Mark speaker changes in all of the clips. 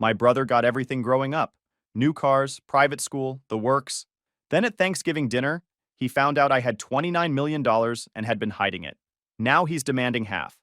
Speaker 1: My brother got everything growing up. New cars, private school, the works. Then at Thanksgiving dinner, he found out I had $29 million dollars and had been hiding it. Now he's demanding half.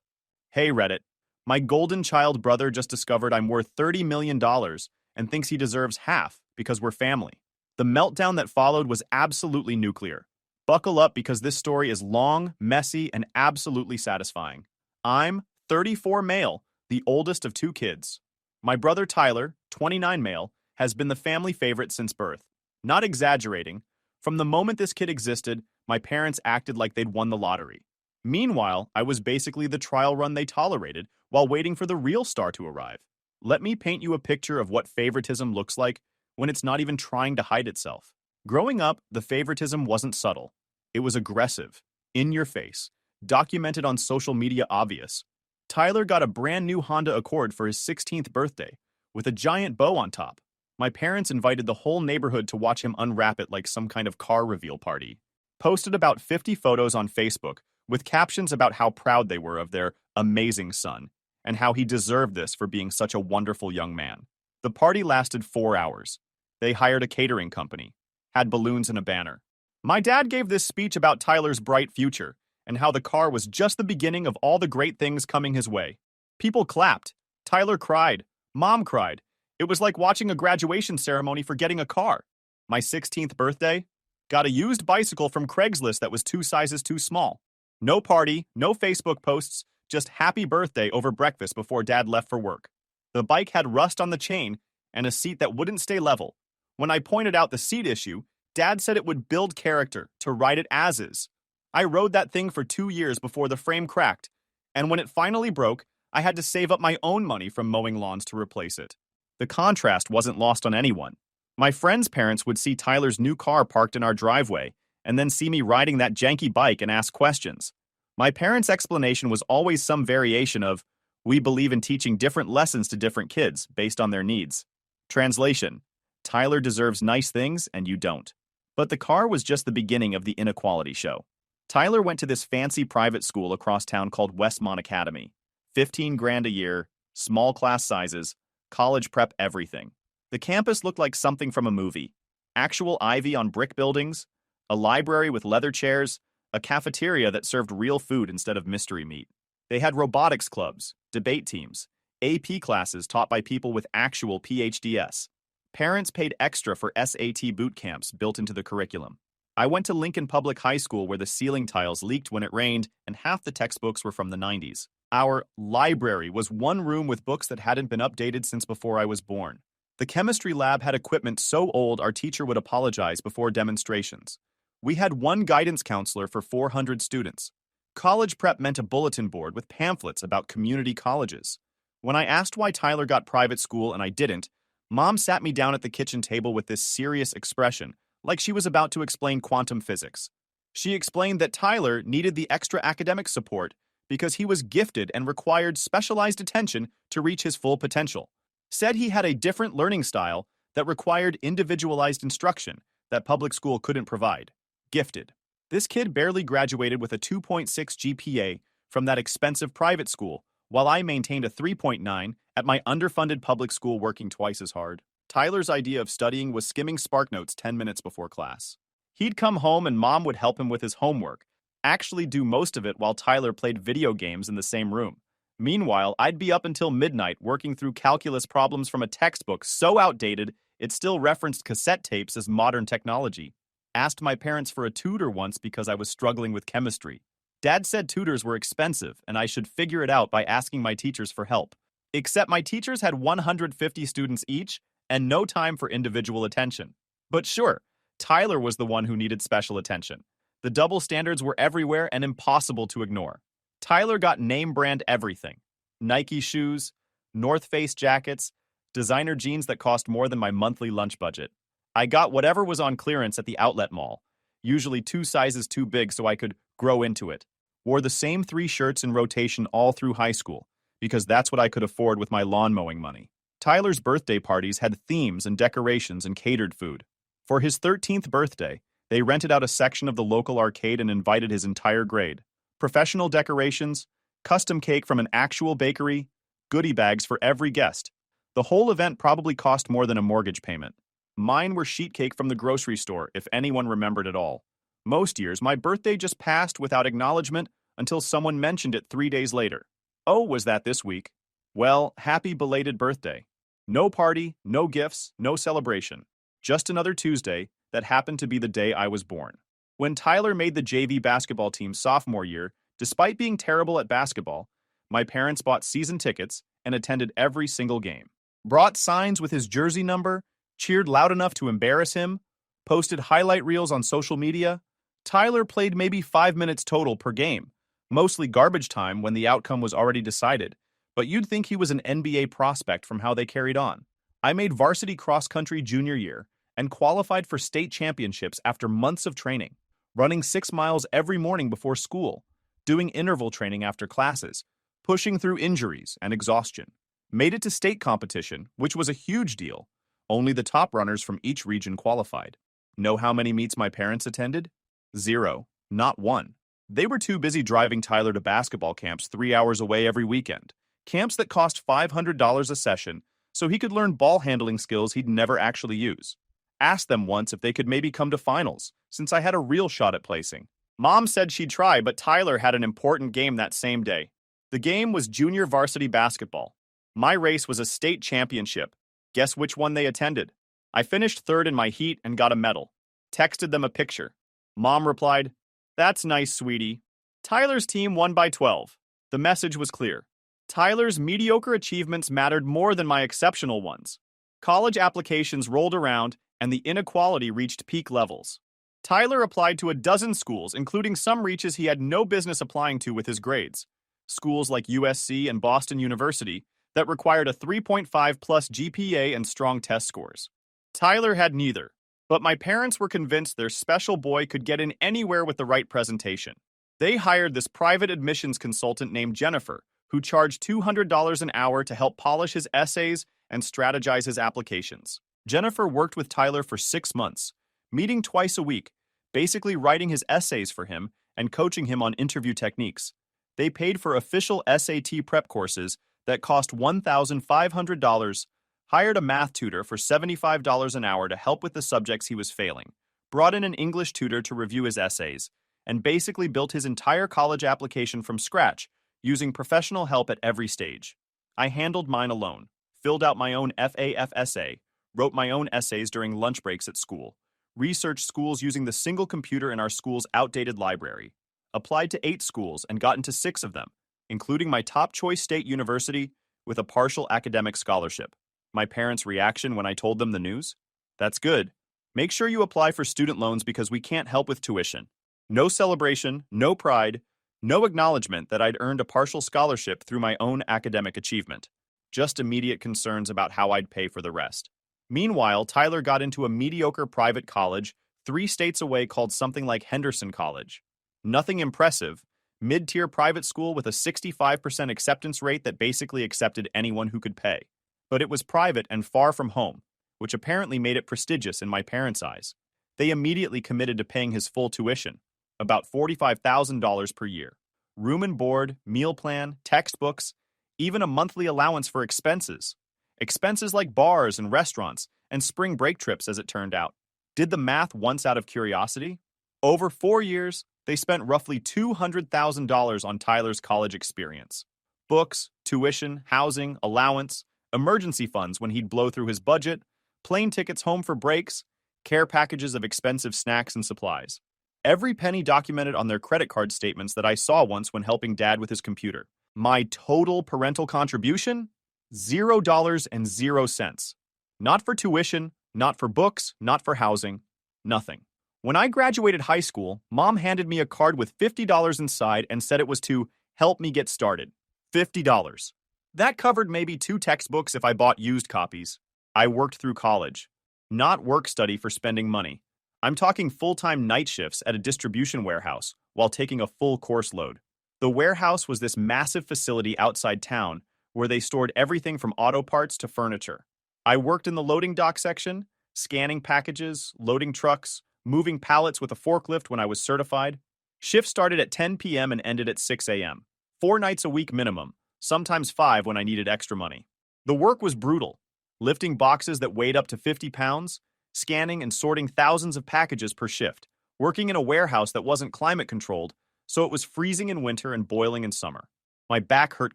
Speaker 1: Hey Reddit, my golden child brother just discovered I'm worth $30 million dollars and thinks he deserves half because we're family. The meltdown that followed was absolutely nuclear. Buckle up because this story is long, messy, and absolutely satisfying. I'm 34 male, the oldest of two kids. My brother Tyler, 29 male, has been the family favorite since birth. Not exaggerating, from the moment this kid existed, my parents acted like they'd won the lottery. Meanwhile, I was basically the trial run they tolerated while waiting for the real star to arrive. Let me paint you a picture of what favoritism looks like when it's not even trying to hide itself. Growing up, the favoritism wasn't subtle. It was aggressive, in your face, documented on social media obvious. Tyler got a brand new Honda Accord for his 16th birthday, with a giant bow on top. My parents invited the whole neighborhood to watch him unwrap it like some kind of car reveal party. Posted about 50 photos on Facebook with captions about how proud they were of their amazing son and how he deserved this for being such a wonderful young man. The party lasted 4 hours. They hired a catering company, had balloons and a banner. My dad gave this speech about Tyler's bright future and how the car was just the beginning of all the great things coming his way. People clapped. Tyler cried. Mom cried. It was like watching a graduation ceremony for getting a car. My 16th birthday? Got a used bicycle from Craigslist that was 2 sizes too small. No party, no Facebook posts, just happy birthday over breakfast before Dad left for work. The bike had rust on the chain and a seat that wouldn't stay level. When I pointed out the seat issue, Dad said it would build character to ride it as is. I rode that thing for 2 years before the frame cracked, and when it finally broke, I had to save up my own money from mowing lawns to replace it. The contrast wasn't lost on anyone. My friends' parents would see Tyler's new car parked in our driveway, and then see me riding that janky bike and ask questions. My parents' explanation was always some variation of, "We believe in teaching different lessons to different kids based on their needs." Translation: Tyler deserves nice things and you don't. But the car was just the beginning of the inequality show. Tyler went to this fancy private school across town called Westmont Academy. 15 grand a year, small class sizes, college prep everything. The campus looked like something from a movie. Actual ivy on brick buildings, a library with leather chairs, a cafeteria that served real food instead of mystery meat. They had robotics clubs, debate teams, AP classes taught by people with actual PhDs. Parents paid extra for SAT boot camps built into the curriculum. I went to Lincoln Public High School where the ceiling tiles leaked when it rained and half the textbooks were from the 90s. Our library was one room with books that hadn't been updated since before I was born. The chemistry lab had equipment so old our teacher would apologize before demonstrations. We had one guidance counselor for 400 students. College prep meant a bulletin board with pamphlets about community colleges. When I asked why Tyler got private school and I didn't, Mom sat me down at the kitchen table with this serious expression, like she was about to explain quantum physics. She explained that Tyler needed the extra academic support because he was gifted and required specialized attention to reach his full potential. Said he had a different learning style that required individualized instruction that public school couldn't provide. Gifted. This kid barely graduated with a 2.6 GPA from that expensive private school, while I maintained a 3.9 at my underfunded public school working twice as hard. Tyler's idea of studying was skimming SparkNotes 10 minutes before class. He'd come home and Mom would help him with his homework, actually do most of it while Tyler played video games in the same room. Meanwhile, I'd be up until midnight working through calculus problems from a textbook so outdated it still referenced cassette tapes as modern technology. Asked my parents for a tutor once because I was struggling with chemistry. Dad said tutors were expensive and I should figure it out by asking my teachers for help. Except my teachers had 150 students each and no time for individual attention. But sure, Tyler was the one who needed special attention. The double standards were everywhere and impossible to ignore. Tyler got name brand everything. Nike shoes, North Face jackets, designer jeans that cost more than my monthly lunch budget. I got whatever was on clearance at the outlet mall, usually 2 sizes too big so I could grow into it. Wore the same 3 shirts in rotation all through high school, because that's what I could afford with my lawn mowing money. Tyler's birthday parties had themes and decorations and catered food. For his 13th birthday, they rented out a section of the local arcade and invited his entire grade. Professional decorations, custom cake from an actual bakery, goodie bags for every guest. The whole event probably cost more than a mortgage payment. Mine were sheet cake from the grocery store, if anyone remembered at all. Most years, my birthday just passed without acknowledgement until someone mentioned it 3 days later. Oh, was that this week? Well, happy belated birthday. No party, no gifts, no celebration. Just another Tuesday that happened to be the day I was born. When Tyler made the JV basketball team sophomore year, despite being terrible at basketball, my parents bought season tickets and attended every single game. Brought signs with his jersey number, cheered loud enough to embarrass him, posted highlight reels on social media. Tyler played maybe 5 minutes total per game, mostly garbage time when the outcome was already decided, but you'd think he was an NBA prospect from how they carried on. I made varsity cross-country junior year and qualified for state championships after months of training, running 6 miles every morning before school, doing interval training after classes, pushing through injuries and exhaustion. Made it to state competition, which was a huge deal. Only the top runners from each region qualified. Know how many meets my parents attended? 0. Not one. They were too busy driving Tyler to basketball camps 3 hours away every weekend. Camps that cost $500 a session so he could learn ball handling skills he'd never actually use. Asked them once if they could maybe come to finals, since I had a real shot at placing. Mom said she'd try, but Tyler had an important game that same day. The game was junior varsity basketball. My race was a state championship. Guess which one they attended? I finished third in my heat and got a medal. Texted them a picture. Mom replied, "That's nice, sweetie." Tyler's team won by 12. The message was clear. Tyler's mediocre achievements mattered more than my exceptional ones. College applications rolled around, and the inequality reached peak levels. Tyler applied to a dozen schools, including some reaches he had no business applying to with his grades. Schools like USC and Boston University that required a 3.5 plus GPA and strong test scores. Tyler had neither, but my parents were convinced their special boy could get in anywhere with the right presentation. They hired this private admissions consultant named Jennifer, who charged $200 an hour to help polish his essays and strategize his applications. Jennifer worked with Tyler for 6 months, meeting twice a week, basically writing his essays for him and coaching him on interview techniques. They paid for official SAT prep courses that cost $1,500, hired a math tutor for $75 an hour to help with the subjects he was failing, brought in an English tutor to review his essays, and basically built his entire college application from scratch, using professional help at every stage. I handled mine alone, filled out my own FAF essay, wrote my own essays during lunch breaks at school, researched schools using the single computer in our school's outdated library, applied to 8 schools and got into 6 of them, including my top choice state university with a partial academic scholarship. My parents' reaction when I told them the news? That's good. Make sure you apply for student loans because we can't help with tuition. No celebration, no pride, no acknowledgement that I'd earned a partial scholarship through my own academic achievement. Just immediate concerns about how I'd pay for the rest. Meanwhile, Tyler got into a mediocre private college 3 states away called something like Henderson College. Nothing impressive, mid-tier private school with a 65% acceptance rate that basically accepted anyone who could pay. But it was private and far from home, which apparently made it prestigious in my parents' eyes. They immediately committed to paying his full tuition, about $45,000 per year. Room and board, meal plan, textbooks, even a monthly allowance for expenses. Expenses like bars and restaurants, and spring break trips as it turned out. Did the math once out of curiosity. Over 4 years, they spent roughly $200,000 on Tyler's college experience. Books, tuition, housing, allowance, emergency funds when he'd blow through his budget, plane tickets home for breaks, care packages of expensive snacks and supplies. Every penny documented on their credit card statements that I saw once when helping Dad with his computer. My total parental contribution? $0.00. Not for tuition, not for books, not for housing, nothing. When I graduated high school, Mom handed me a card with $50 inside and said it was to help me get started. $50. That covered maybe 2 textbooks if I bought used copies. I worked through college. Not work study for spending money. I'm talking full-time night shifts at a distribution warehouse while taking a full course load. The warehouse was this massive facility outside town where they stored everything from auto parts to furniture. I worked in the loading dock section, scanning packages, loading trucks, moving pallets with a forklift when I was certified. Shifts started at 10 p.m. and ended at 6 a.m. 4 nights a week minimum, sometimes 5 when I needed extra money. The work was brutal. lifting boxes that weighed up to 50 pounds, scanning and sorting thousands of packages per shift, working in a warehouse that wasn't climate controlled, so it was freezing in winter and boiling in summer. My back hurt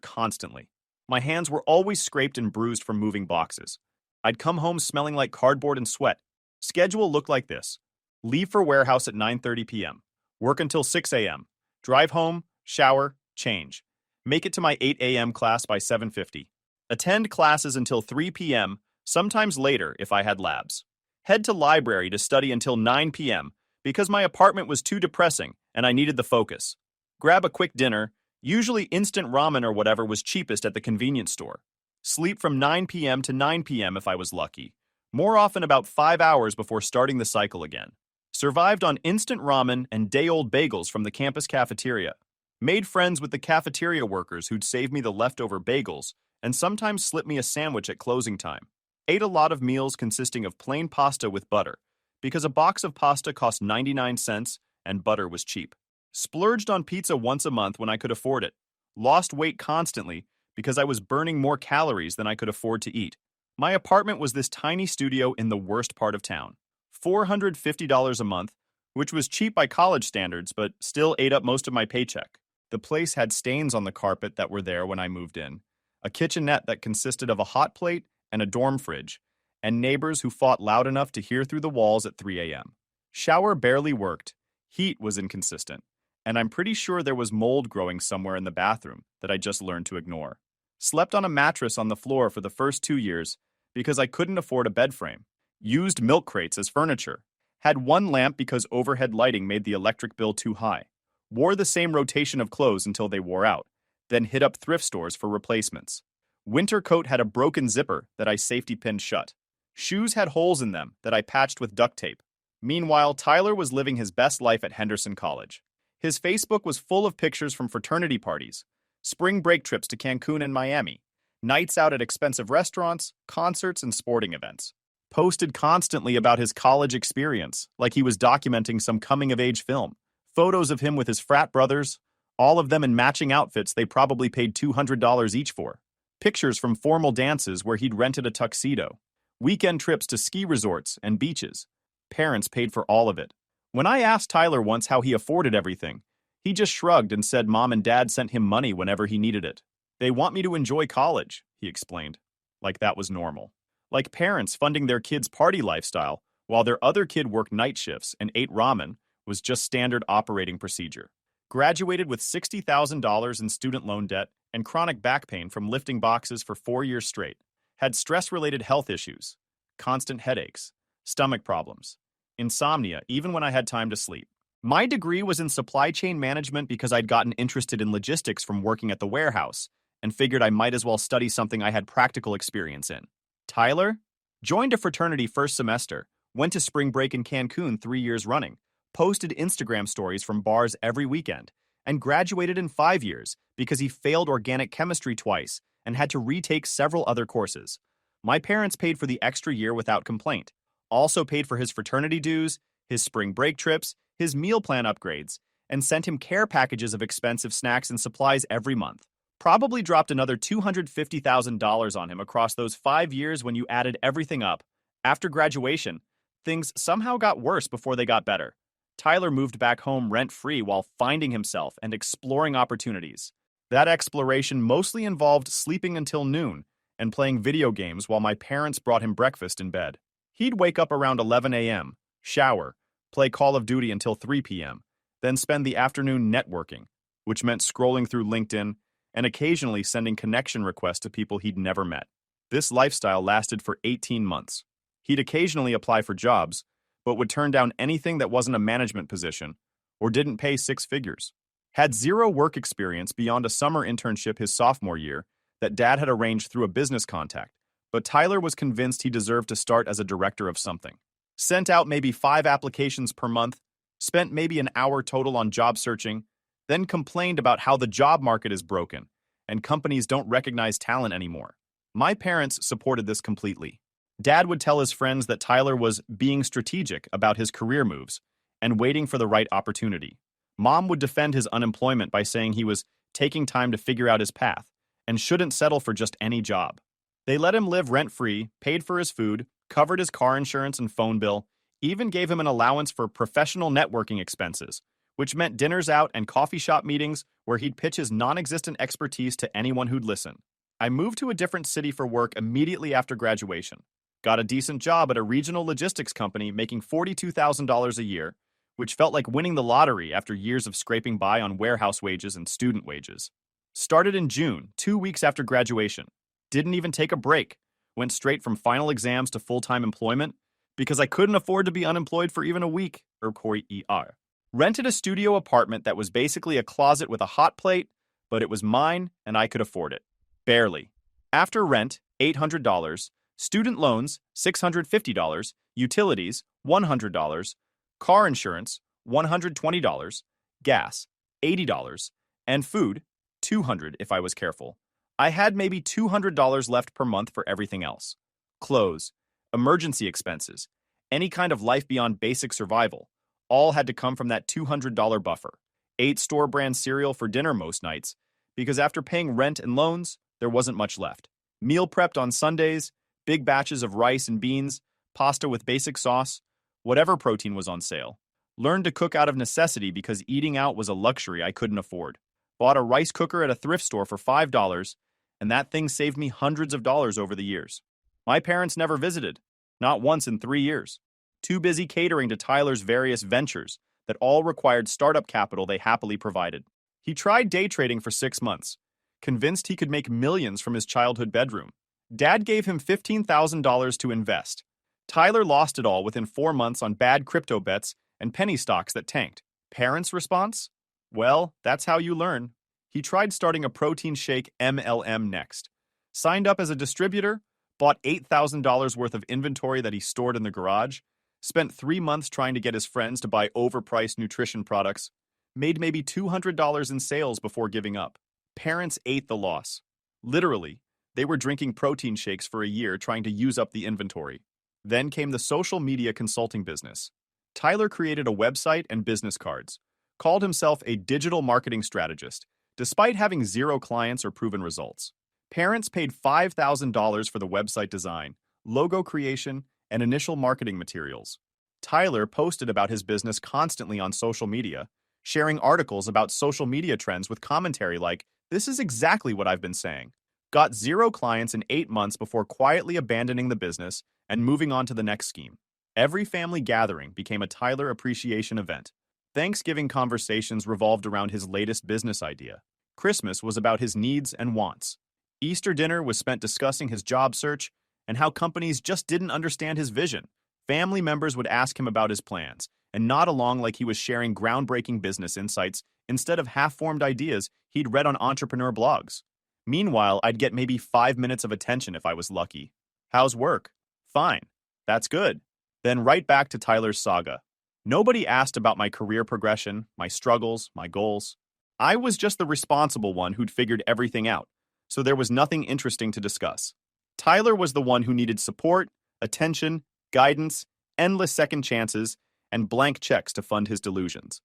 Speaker 1: constantly. My hands were always scraped and bruised from moving boxes. I'd come home smelling like cardboard and sweat. Schedule looked like this: leave for warehouse at 9:30 p.m., work until 6 a.m., drive home, shower, change. Make it to my 8 a.m. class by 7:50. Attend classes until 3 p.m., sometimes later if I had labs. Head to library to study until 9 p.m. because my apartment was too depressing and I needed the focus. Grab a quick dinner, usually instant ramen or whatever was cheapest at the convenience store. Sleep from 9 p.m. to 9 p.m. if I was lucky, more often about 5 hours before starting the cycle again. Survived on instant ramen and day-old bagels from the campus cafeteria. Made friends with the cafeteria workers who'd save me the leftover bagels and sometimes slip me a sandwich at closing time. Ate a lot of meals consisting of plain pasta with butter, because a box of pasta cost 99 cents and butter was cheap. Splurged on pizza once a month when I could afford it. Lost weight constantly because I was burning more calories than I could afford to eat. My apartment was this tiny studio in the worst part of town. $450 a month, which was cheap by college standards, but still ate up most of my paycheck. The place had stains on the carpet that were there when I moved in, a kitchenette that consisted of a hot plate and a dorm fridge, and neighbors who fought loud enough to hear through the walls at 3 a.m. Shower barely worked, heat was inconsistent, and I'm pretty sure there was mold growing somewhere in the bathroom that I just learned to ignore. Slept on a mattress on the floor for the first 2 years because I couldn't afford a bed frame. Used milk crates as furniture. Had one lamp because overhead lighting made the electric bill too high. Wore the same rotation of clothes until they wore out, then hit up thrift stores for replacements. Winter coat had a broken zipper that I safety pinned shut. Shoes had holes in them that I patched with duct tape. Meanwhile, Tyler was living his best life at Henderson College. His Facebook was full of pictures from fraternity parties, spring break trips to Cancun and Miami, nights out at expensive restaurants, concerts, and sporting events. Posted constantly about his college experience, like he was documenting some coming-of-age film. Photos of him with his frat brothers, all of them in matching outfits they probably paid $200 each for. Pictures from formal dances where he'd rented a tuxedo. Weekend trips to ski resorts and beaches. Parents paid for all of it. When I asked Tyler once how he afforded everything, he just shrugged and said mom and dad sent him money whenever he needed it. They want me to enjoy college, he explained, like that was normal. Like parents funding their kids' party lifestyle while their other kid worked night shifts and ate ramen was just standard operating procedure. Graduated with $60,000 in student loan debt and chronic back pain from lifting boxes for 4 years straight. Had stress-related health issues, constant headaches, stomach problems, insomnia even when I had time to sleep. My degree was in supply chain management because I'd gotten interested in logistics from working at the warehouse and figured I might as well study something I had practical experience in. Tyler? Joined a fraternity first semester, went to spring break in Cancun 3 years running, posted Instagram stories from bars every weekend, and graduated in 5 years because he failed organic chemistry twice and had to retake several other courses. My parents paid for the extra year without complaint, also paid for his fraternity dues, his spring break trips, his meal plan upgrades, and sent him care packages of expensive snacks and supplies every month. Probably dropped another $250,000 on him across those 5 years when you added everything up. After graduation, things somehow got worse before they got better. Tyler moved back home rent-free while finding himself and exploring opportunities. That exploration mostly involved sleeping until noon and playing video games while my parents brought him breakfast in bed. He'd wake up around 11 a.m., shower, play Call of Duty until 3 p.m., then spend the afternoon networking, which meant scrolling through LinkedIn and occasionally sending connection requests to people he'd never met. This lifestyle lasted for 18 months. He'd occasionally apply for jobs, but would turn down anything that wasn't a management position or didn't pay 6 figures. Had zero work experience beyond a summer internship his sophomore year that dad had arranged through a business contact, but Tyler was convinced he deserved to start as a director of something. Sent out maybe 5 applications per month, spent maybe an hour total on job searching, then complained about how the job market is broken and companies don't recognize talent anymore. My parents supported this completely. Dad would tell his friends that Tyler was being strategic about his career moves and waiting for the right opportunity. Mom would defend his unemployment by saying he was taking time to figure out his path and shouldn't settle for just any job. They let him live rent-free, paid for his food, covered his car insurance and phone bill, even gave him an allowance for professional networking expenses, which meant dinners out and coffee shop meetings where he'd pitch his non-existent expertise to anyone who'd listen. I moved to a different city for work immediately after graduation. Got a decent job at a regional logistics company making $42,000 a year, which felt like winning the lottery after years of scraping by on warehouse wages and student wages. Started in June, 2 weeks after graduation. Didn't even take a break. Went straight from final exams to full-time employment because I couldn't afford to be unemployed for even a week, ER. Rented a studio apartment that was basically a closet with a hot plate, but it was mine and I could afford it. Barely. After rent, $800, student loans, $650, utilities, $100, car insurance, $120, gas, $80, and food, $200 if I was careful. I had maybe $200 left per month for everything else. Clothes, emergency expenses, any kind of life beyond basic survival, all had to come from that $200 buffer. Ate store-brand cereal for dinner most nights, because after paying rent and loans, there wasn't much left. Meal prepped on Sundays, big batches of rice and beans, pasta with basic sauce, whatever protein was on sale. Learned to cook out of necessity because eating out was a luxury I couldn't afford. Bought a rice cooker at a thrift store for $5, and that thing saved me hundreds of dollars over the years. My parents never visited, not once in 3 years. Too busy catering to Tyler's various ventures that all required startup capital they happily provided. He tried day trading for 6 months, convinced he could make millions from his childhood bedroom. Dad gave him $15,000 to invest. Tyler lost it all within 4 months on bad crypto bets and penny stocks that tanked. Parents' response? Well, that's how you learn. He tried starting a protein shake MLM next. Signed up as a distributor, bought $8,000 worth of inventory that he stored in the garage, spent 3 months trying to get his friends to buy overpriced nutrition products, made maybe $200 in sales before giving up. Parents ate the loss. Literally, they were drinking protein shakes for a year trying to use up the inventory. Then came the social media consulting business. Tyler created a website and business cards, called himself a digital marketing strategist, despite having 0 clients or proven results. Parents paid $5,000 for the website design, logo creation, and initial marketing materials. Tyler posted about his business constantly on social media, sharing articles about social media trends with commentary like, "This is exactly what I've been saying." Got 0 clients in 8 months before quietly abandoning the business and moving on to the next scheme. Every family gathering became a Tyler appreciation event. Thanksgiving conversations revolved around his latest business idea. Christmas was about his needs and wants. Easter dinner was spent discussing his job search and how companies just didn't understand his vision. Family members would ask him about his plans and nod along like he was sharing groundbreaking business insights instead of half-formed ideas he'd read on entrepreneur blogs. Meanwhile, I'd get maybe 5 minutes of attention if I was lucky. How's work? Fine. That's good. Then right back to Tyler's saga. Nobody asked about my career progression, my struggles, my goals. I was just the responsible one who'd figured everything out, so there was nothing interesting to discuss. Tyler was the one who needed support, attention, guidance, endless second chances, and blank checks to fund his delusions.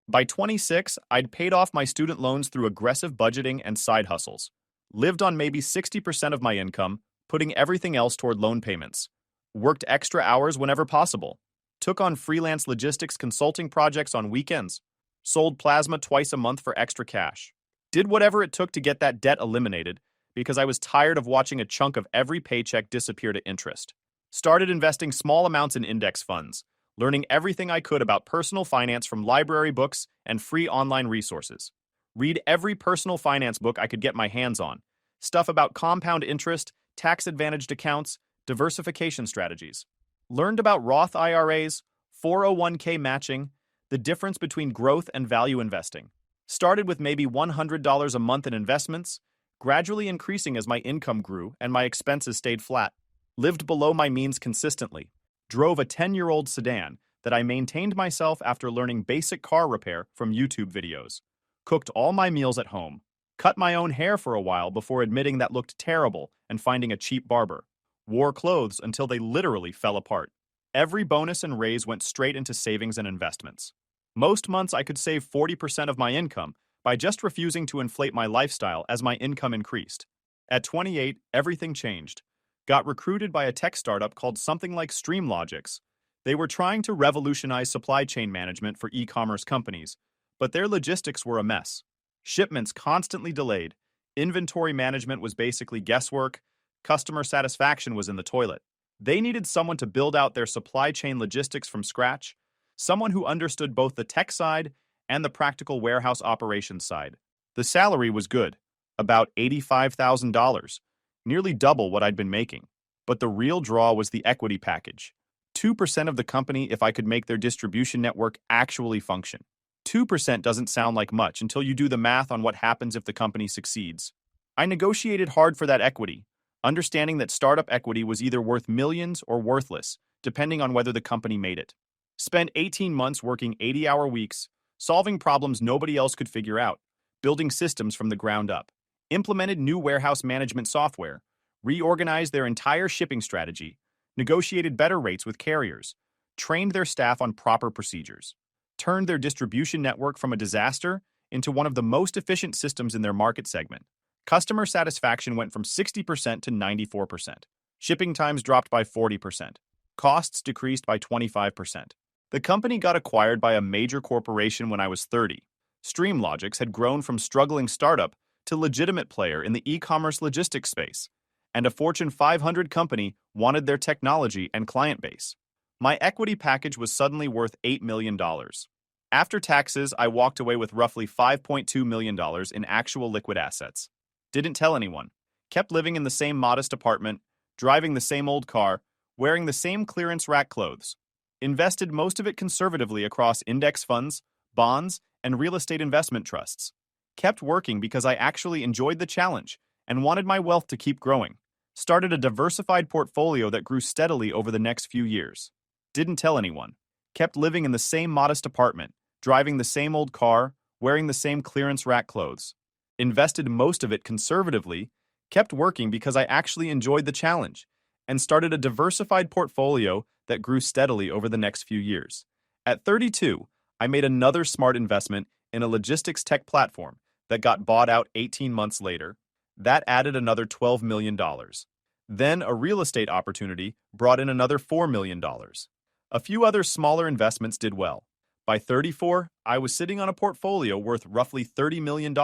Speaker 1: By 26, I'd paid off my student loans through aggressive budgeting and side hustles. Lived on maybe 60% of my income, putting everything else toward loan payments. Worked extra hours whenever possible. Took on freelance logistics consulting projects on weekends. Sold plasma twice a month for extra cash. Did whatever it took to get that debt eliminated because I was tired of watching a chunk of every paycheck disappear to interest. Started investing small amounts in index funds, learning everything I could about personal finance from library books and free online resources. Read every personal finance book I could get my hands on. Stuff about compound interest, tax-advantaged accounts, diversification strategies. Learned about Roth IRAs, 401k matching, the difference between growth and value investing. Started with maybe $100 a month in investments, gradually increasing as my income grew and my expenses stayed flat. Lived below my means consistently. Drove a 10-year-old sedan that I maintained myself after learning basic car repair from YouTube videos. Cooked all my meals at home. Cut my own hair for a while before admitting that looked terrible and finding a cheap barber. Wore clothes until they literally fell apart. Every bonus and raise went straight into savings and investments. Most months I could save 40% of my income by just refusing to inflate my lifestyle as my income increased. At 28, everything changed. got recruited by a tech startup called something like Streamlogics. They were trying to revolutionize supply chain management for e-commerce companies, but their logistics were a mess. Shipments constantly delayed, inventory management was basically guesswork, customer satisfaction was in the toilet. They needed someone to build out their supply chain logistics from scratch, someone who understood both the tech side and the practical warehouse operations side. The salary was good, about $85,000, nearly double what I'd been making. But the real draw was the equity package. 2% of the company if I could make their distribution network actually function. 2% doesn't sound like much until you do the math on what happens if the company succeeds. I negotiated hard for that equity, understanding that startup equity was either worth millions or worthless, depending on whether the company made it. Spent 18 months working 80-hour weeks, solving problems nobody else could figure out, building systems from the ground up, implemented new warehouse management software, reorganized their entire shipping strategy, negotiated better rates with carriers, trained their staff on proper procedures, turned their distribution network from a disaster into one of the most efficient systems in their market segment. Customer satisfaction went from 60% to 94%. Shipping times dropped by 40%. Costs decreased by 25%. The company got acquired by a major corporation when I was 30. Streamlogics had grown from struggling startup to legitimate player in the e-commerce logistics space, and a Fortune 500 company wanted their technology and client base. My equity package was suddenly worth $8 million. After taxes, I walked away with roughly $5.2 million in actual liquid assets. Didn't tell anyone. Kept living in the same modest apartment, driving the same old car, wearing the same clearance rack clothes. Invested most of it conservatively across index funds, bonds, and real estate investment trusts. Kept working because I actually enjoyed the challenge and wanted my wealth to keep growing. Started a diversified portfolio that grew steadily over the next few years. Didn't tell anyone. Kept living in the same modest apartment, driving the same old car, wearing the same clearance rack clothes. Invested most of it conservatively, kept working because I actually enjoyed the challenge, and started a diversified portfolio that grew steadily over the next few years. At 32, I made another smart investment in a logistics tech platform that got bought out 18 months later. That added another $12 million. Then a real estate opportunity brought in another $4 million. A few other smaller investments did well. By 34, I was sitting on a portfolio worth roughly $30 million.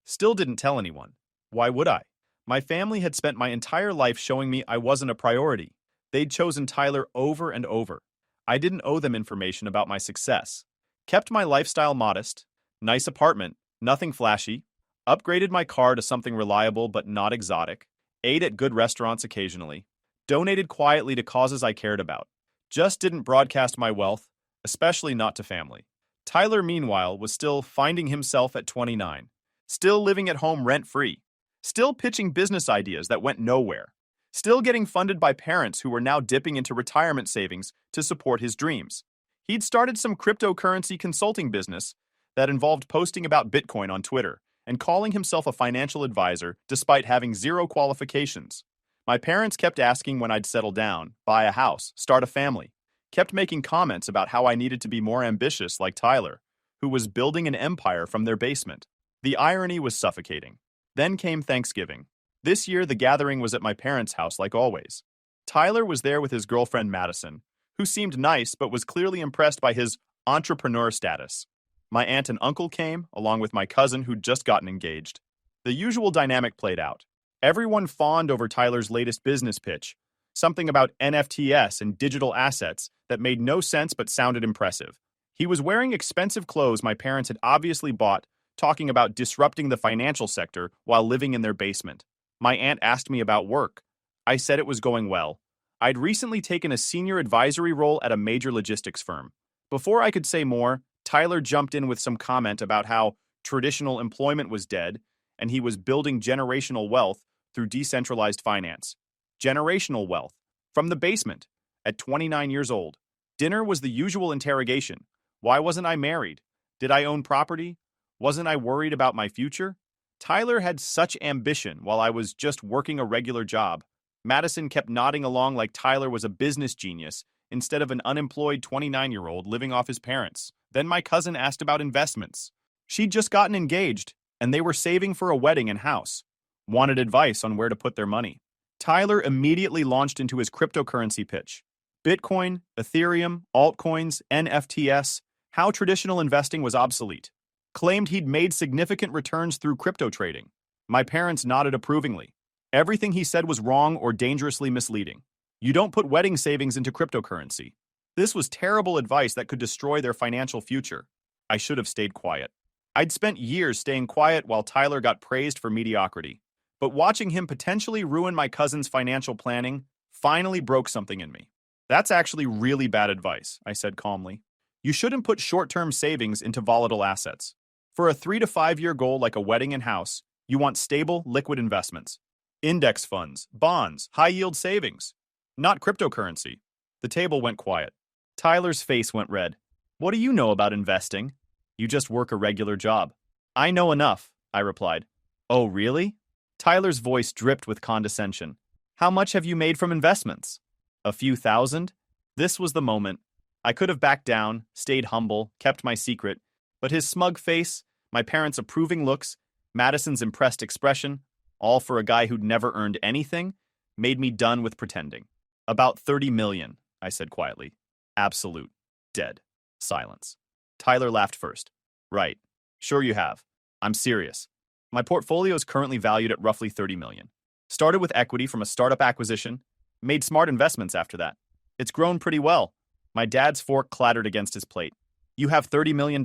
Speaker 1: Still didn't tell anyone. Why would I? My family had spent my entire life showing me I wasn't a priority. They'd chosen Tyler over and over. I didn't owe them information about my success. Kept my lifestyle modest, nice apartment, nothing flashy, upgraded my car to something reliable but not exotic, ate at good restaurants occasionally, donated quietly to causes I cared about. Just didn't broadcast my wealth, especially not to family. Tyler, meanwhile, was still finding himself at 29, still living at home rent-free, still pitching business ideas that went nowhere, still getting funded by parents who were now dipping into retirement savings to support his dreams. He'd started some cryptocurrency consulting business that involved posting about Bitcoin on Twitter and calling himself a financial advisor despite having zero qualifications. My parents kept asking when I'd settle down, buy a house, start a family, kept making comments about how I needed to be more ambitious like Tyler, who was building an empire from their basement. The irony was suffocating. Then came Thanksgiving. This year, the gathering was at my parents' house like always. Tyler was there with his girlfriend Madison, who seemed nice but was clearly impressed by his entrepreneur status. My aunt and uncle came, along with my cousin who'd just gotten engaged. The usual dynamic played out. Everyone fawned over Tyler's latest business pitch, something about NFTs and digital assets that made no sense but sounded impressive. He was wearing expensive clothes my parents had obviously bought, talking about disrupting the financial sector while living in their basement. My aunt asked me about work. I said it was going well. I'd recently taken a senior advisory role at a major logistics firm. Before I could say more, Tyler jumped in with some comment about how traditional employment was dead and he was building generational wealth through decentralized finance. Generational wealth. From the basement. At 29 years old. Dinner was the usual interrogation. Why wasn't I married? Did I own property? Wasn't I worried about my future? Tyler had such ambition while I was just working a regular job. Madison kept nodding along like Tyler was a business genius instead of an unemployed 29-year-old living off his parents. Then my cousin asked about investments. She'd just gotten engaged, and they were saving for a wedding and house. Wanted advice on where to put their money. Tyler immediately launched into his cryptocurrency pitch. Bitcoin, Ethereum, altcoins, NFTs, how traditional investing was obsolete. Claimed he'd made significant returns through crypto trading. My parents nodded approvingly. Everything he said was wrong or dangerously misleading. You don't put wedding savings into cryptocurrency. This was terrible advice that could destroy their financial future. I should have stayed quiet. I'd spent years staying quiet while Tyler got praised for mediocrity. But watching him potentially ruin my cousin's financial planning finally broke something in me. That's actually really bad advice, I said calmly. You shouldn't put short-term savings into volatile assets. For a 3 to 5 year goal like a wedding and house, you want stable, liquid investments. Index funds, bonds, high-yield savings. Not cryptocurrency. The table went quiet. Tyler's face went red. What do you know about investing? You just work a regular job. I know enough, I replied. Oh, really? Tyler's voice dripped with condescension. How much have you made from investments? A few thousand? This was the moment. I could have backed down, stayed humble, kept my secret, but his smug face, my parents' approving looks, Madison's impressed expression, all for a guy who'd never earned anything, made me done with pretending. About 30 million, I said quietly. Absolute. Dead. Silence. Tyler laughed first. Right. Sure you have. I'm serious. My portfolio is currently valued at roughly 30 million. Started with equity from a startup acquisition, made smart investments after that. It's grown pretty well. My dad's fork clattered against his plate. You have $30 million?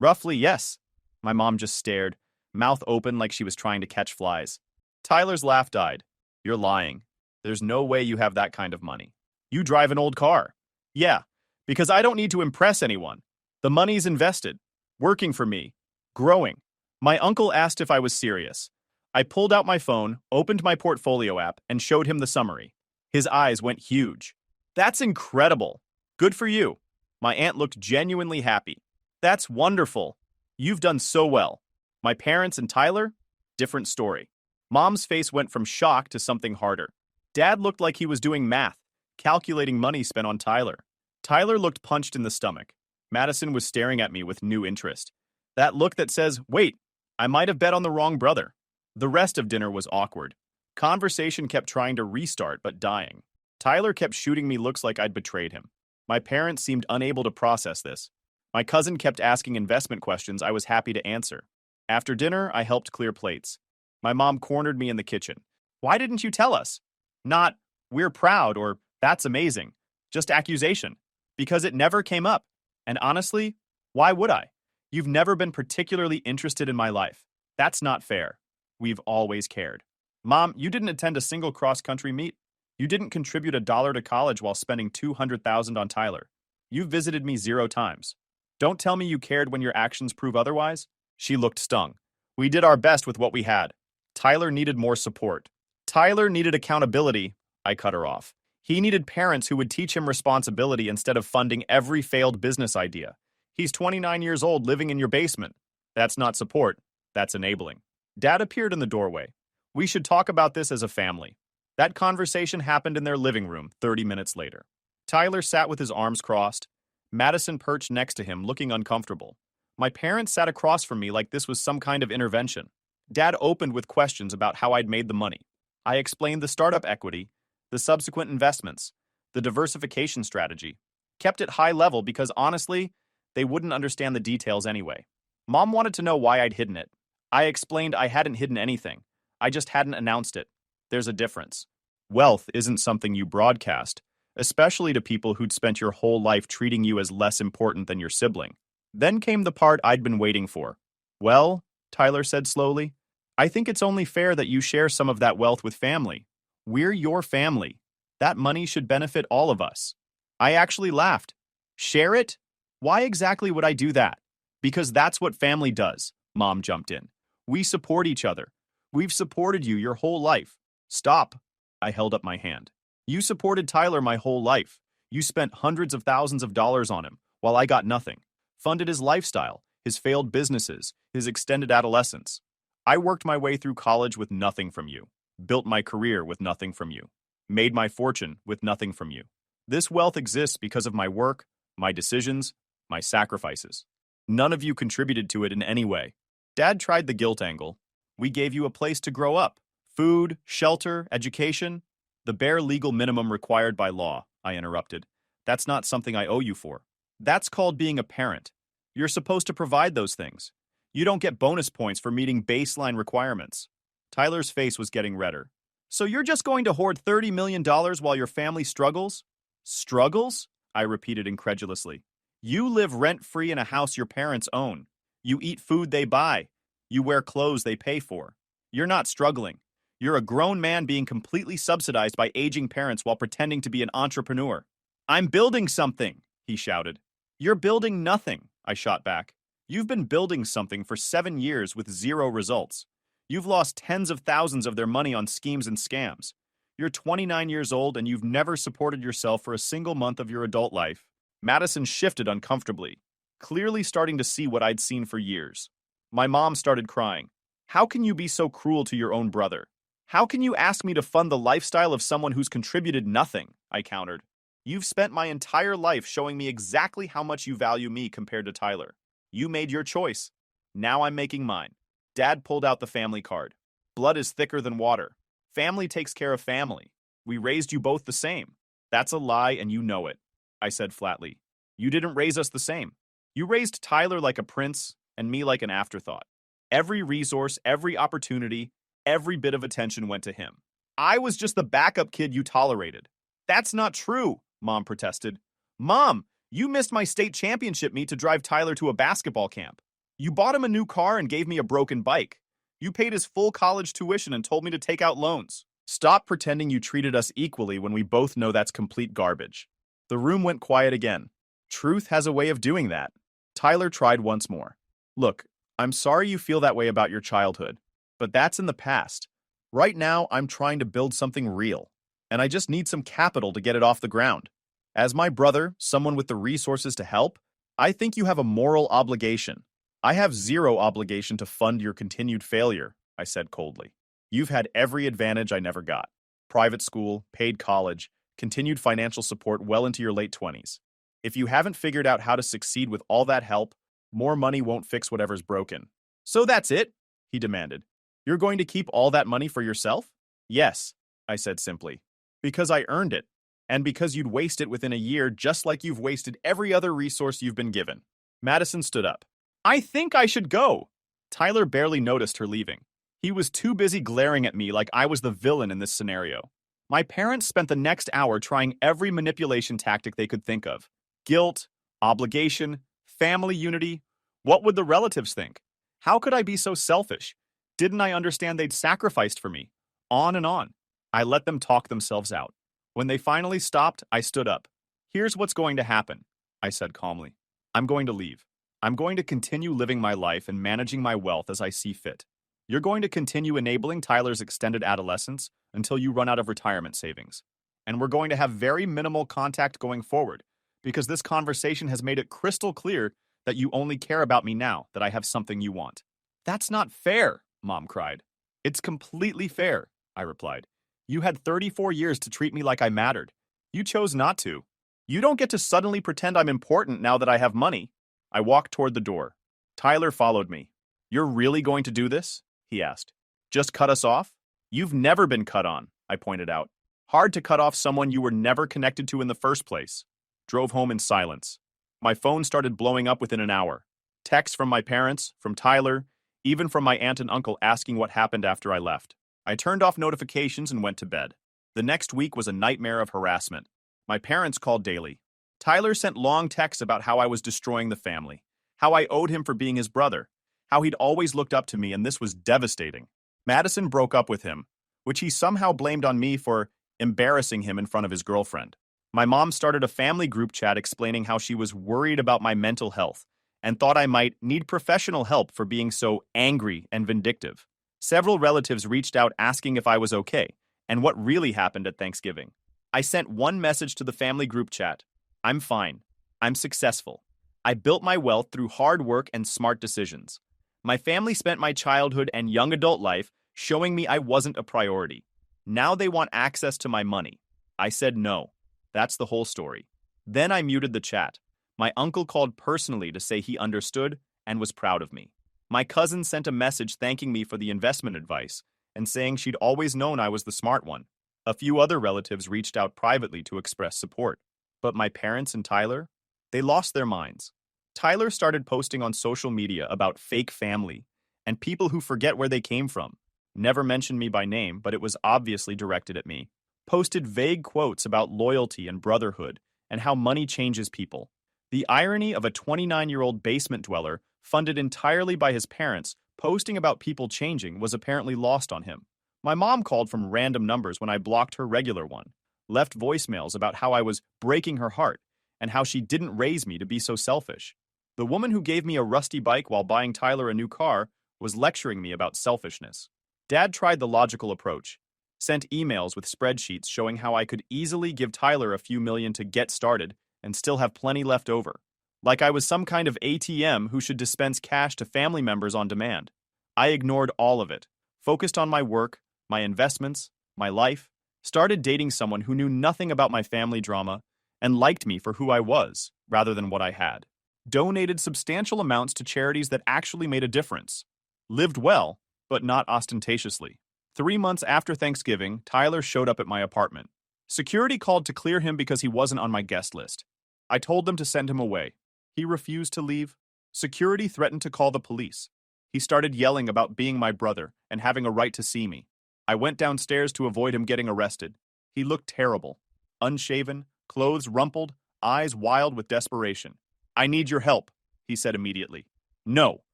Speaker 1: Roughly, yes. My mom just stared, mouth open like she was trying to catch flies. Tyler's laugh died. You're lying. There's no way you have that kind of money. You drive an old car. Yeah, because I don't need to impress anyone. The money's invested, working for me, growing. My uncle asked if I was serious. I pulled out my phone, opened my portfolio app, and showed him the summary. His eyes went huge. That's incredible. Good for you. My aunt looked genuinely happy. That's wonderful. You've done so well. My parents and Tyler? Different story. Mom's face went from shock to something harder. Dad looked like he was doing math, calculating money spent on Tyler. Tyler looked punched in the stomach. Madison was staring at me with new interest. That look that says, wait, I might have bet on the wrong brother. The rest of dinner was awkward. Conversation kept trying to restart but dying. Tyler kept shooting me looks like I'd betrayed him. My parents seemed unable to process this. My cousin kept asking investment questions I was happy to answer. After dinner, I helped clear plates. My mom cornered me in the kitchen. Why didn't you tell us? Not, we're proud or that's amazing. Just accusation. Because it never came up. And honestly, why would I? You've never been particularly interested in my life. That's not fair. We've always cared. Mom, you didn't attend a single cross-country meet. You didn't contribute $1 to college while spending $200,000 on Tyler. You've visited me 0 times. Don't tell me you cared when your actions prove otherwise. She looked stung. We did our best with what we had. Tyler needed more support. Tyler needed accountability. I cut her off. He needed parents who would teach him responsibility instead of funding every failed business idea. He's 29 years old living in your basement. That's not support. That's enabling. Dad appeared in the doorway. We should talk about this as a family. That conversation happened in their living room 30 minutes later. Tyler sat with his arms crossed. Madison perched next to him, looking uncomfortable. My parents sat across from me like this was some kind of intervention. Dad opened with questions about how I'd made the money. I explained the startup equity, the subsequent investments, the diversification strategy. Kept it high level because honestly, they wouldn't understand the details anyway. Mom wanted to know why I'd hidden it. I explained I hadn't hidden anything. I just hadn't announced it. There's a difference. Wealth isn't something you broadcast, especially to people who'd spent your whole life treating you as less important than your sibling. Then came the part I'd been waiting for. Well, Tyler said slowly, I think it's only fair that you share some of that wealth with family. We're your family. That money should benefit all of us. I actually laughed. Share it? Why exactly would I do that? Because that's what family does, Mom jumped in. We support each other. We've supported you your whole life. Stop. I held up my hand. You supported Tyler my whole life. You spent hundreds of thousands of dollars on him, while I got nothing. Funded his lifestyle, his failed businesses, his extended adolescence. I worked my way through college with nothing from you. Built my career with nothing from you. Made my fortune with nothing from you. This wealth exists because of my work, my decisions, my sacrifices. None of you contributed to it in any way. Dad tried the guilt angle. We gave you a place to grow up, Food, shelter, education, the bare legal minimum required by law, I interrupted. That's not something I owe you for. That's called being a parent. You're supposed to provide those things. You don't get bonus points for meeting baseline requirements. Tyler's face was getting redder. So you're just going to hoard $30 million while your family struggles? Struggles? I repeated incredulously. You live rent-free in a house your parents own. You eat food they buy. You wear clothes they pay for. You're not struggling. You're a grown man being completely subsidized by aging parents while pretending to be an entrepreneur. I'm building something, he shouted. You're building nothing, I shot back. You've been building something for 7 years with zero results. You've lost tens of thousands of their money on schemes and scams. You're 29 years old and you've never supported yourself for a single month of your adult life. Madison shifted uncomfortably, clearly starting to see what I'd seen for years. My mom started crying. How can you be so cruel to your own brother? How can you ask me to fund the lifestyle of someone who's contributed nothing? I countered. You've spent my entire life showing me exactly how much you value me compared to Tyler. You made your choice. Now I'm making mine. Dad pulled out the family card. Blood is thicker than water. Family takes care of family. We raised you both the same. That's a lie and you know it, I said flatly. You didn't raise us the same. You raised Tyler like a prince and me like an afterthought. Every resource, every opportunity, every bit of attention went to him. I was just the backup kid you tolerated. That's not true, Mom protested. Mom, you missed my state championship meet to drive Tyler to a basketball camp. You bought him a new car and gave me a broken bike. You paid his full college tuition and told me to take out loans. Stop pretending you treated us equally when we both know that's complete garbage. The room went quiet again. Truth has a way of doing that. Tyler tried once more. Look, I'm sorry you feel that way about your childhood, but that's in the past. Right now, I'm trying to build something real, and I just need some capital to get it off the ground. As my brother, someone with the resources to help, I think you have a moral obligation. I have zero obligation to fund your continued failure, I said coldly. You've had every advantage I never got. Private school, paid college, continued financial support well into your late 20s. If you haven't figured out how to succeed with all that help, more money won't fix whatever's broken. So that's it? He demanded. You're going to keep all that money for yourself? Yes, I said simply. Because I earned it, and because you'd waste it within a year just like you've wasted every other resource you've been given. Madison stood up. I think I should go. Tyler barely noticed her leaving. He was too busy glaring at me like I was the villain in this scenario. My parents spent the next hour trying every manipulation tactic they could think of. Guilt, obligation, family unity. What would the relatives think? How could I be so selfish? Didn't I understand they'd sacrificed for me? On and on. I let them talk themselves out. When they finally stopped, I stood up. Here's what's going to happen, I said calmly. I'm going to leave. I'm going to continue living my life and managing my wealth as I see fit. You're going to continue enabling Tyler's extended adolescence until you run out of retirement savings. And we're going to have very minimal contact going forward, because this conversation has made it crystal clear that you only care about me now that I have something you want. That's not fair, Mom cried. It's completely fair, I replied. You had 34 years to treat me like I mattered. You chose not to. You don't get to suddenly pretend I'm important now that I have money. I walked toward the door. Tyler followed me. You're really going to do this? He asked. Just cut us off? You've never been cut on, I pointed out. Hard to cut off someone you were never connected to in the first place. Drove home in silence. My phone started blowing up within an hour. Texts from my parents, from Tyler, even from my aunt and uncle asking what happened after I left. I turned off notifications and went to bed. The next week was a nightmare of harassment. My parents called daily. Tyler sent long texts about how I was destroying the family, how I owed him for being his brother, how he'd always looked up to me, and this was devastating. Madison broke up with him, which he somehow blamed on me for embarrassing him in front of his girlfriend. My mom started a family group chat explaining how she was worried about my mental health and thought I might need professional help for being so angry and vindictive. Several relatives reached out asking if I was okay and what really happened at Thanksgiving. I sent one message to the family group chat. I'm fine. I'm successful. I built my wealth through hard work and smart decisions. My family spent my childhood and young adult life showing me I wasn't a priority. Now they want access to my money. I said no. That's the whole story. Then I muted the chat. My uncle called personally to say he understood and was proud of me. My cousin sent a message thanking me for the investment advice and saying she'd always known I was the smart one. A few other relatives reached out privately to express support. But my parents and Tyler, they lost their minds. Tyler started posting on social media about fake family and people who forget where they came from. Never mentioned me by name, but it was obviously directed at me. Posted vague quotes about loyalty and brotherhood and how money changes people. The irony of a 29-year-old basement dweller, funded entirely by his parents, posting about people changing was apparently lost on him. My mom called from random numbers when I blocked her regular one, left voicemails about how I was breaking her heart and how she didn't raise me to be so selfish. The woman who gave me a rusty bike while buying Tyler a new car was lecturing me about selfishness. Dad tried the logical approach, sent emails with spreadsheets showing how I could easily give Tyler a few million to get started and still have plenty left over. Like I was some kind of ATM who should dispense cash to family members on demand. I ignored all of it, focused on my work, my investments, my life, started dating someone who knew nothing about my family drama and liked me for who I was rather than what I had. Donated substantial amounts to charities that actually made a difference. Lived well, but not ostentatiously. 3 months after Thanksgiving, Tyler showed up at my apartment. Security called to clear him because he wasn't on my guest list. I told them to send him away. He refused to leave. Security threatened to call the police. He started yelling about being my brother and having a right to see me. I went downstairs to avoid him getting arrested. He looked terrible. Unshaven, clothes rumpled, eyes wild with desperation. "I need your help," he said immediately. "No.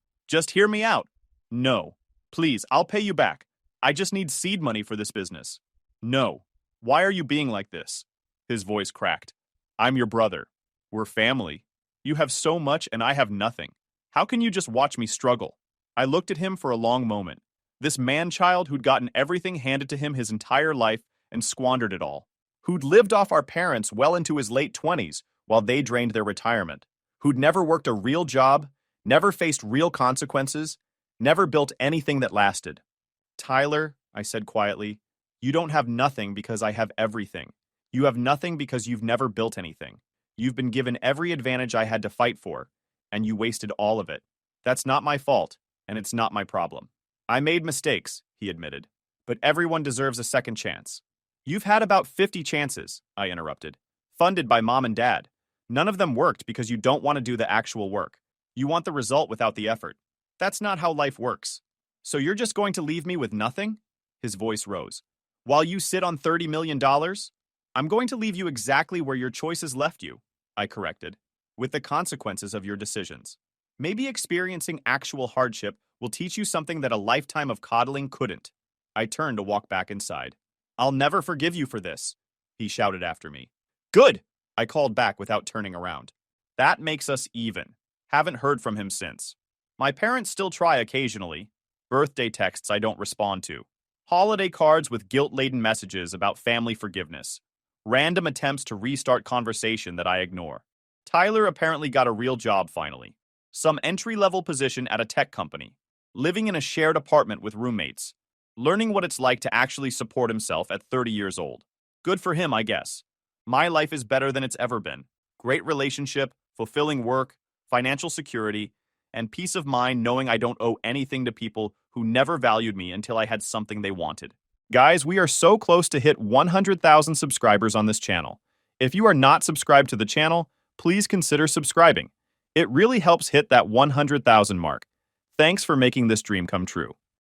Speaker 1: Just hear me out." "No. Please, I'll pay you back. I just need seed money for this business." "No. Why are you being like this?" His voice cracked. "I'm your brother. We're family. You have so much and I have nothing. How can you just watch me struggle?" I looked at him for a long moment. This man-child who'd gotten everything handed to him his entire life and squandered it all. Who'd lived off our parents well into his late 20s while they drained their retirement. Who'd never worked a real job, never faced real consequences, never built anything that lasted. "Tyler," I said quietly, "you don't have nothing because I have everything. You have nothing because you've never built anything. You've been given every advantage I had to fight for, and you wasted all of it. That's not my fault, and it's not my problem." "I made mistakes," he admitted, "but everyone deserves a second chance." "You've had about 50 chances," I interrupted, "funded by mom and dad. None of them worked because you don't want to do the actual work. You want the result without the effort. That's not how life works. So you're just going to leave me with nothing?" His voice rose. "While you sit on $30 million? I'm going to leave you exactly where your choices left you," I corrected, "with the consequences of your decisions. Maybe experiencing actual hardship will teach you something that a lifetime of coddling couldn't." I turned to walk back inside. "I'll never forgive you for this," he shouted after me. "Good," I called back without turning around. "That makes us even." Haven't heard from him since. My parents still try occasionally. Birthday texts I don't respond to. Holiday cards with guilt-laden messages about family forgiveness. Random attempts to restart conversation that I ignore. Tyler apparently got a real job finally. Some entry-level position at a tech company. Living in a shared apartment with roommates. Learning what it's like to actually support himself at 30 years old. Good for him, I guess. My life is better than it's ever been. Great relationship, fulfilling work, financial security, and peace of mind knowing I don't owe anything to people who never valued me until I had something they wanted. Guys, we are so close to hit 100,000 subscribers on this channel. If you are not subscribed to the channel, please consider subscribing. It really helps hit that 100,000 mark. Thanks for making this dream come true.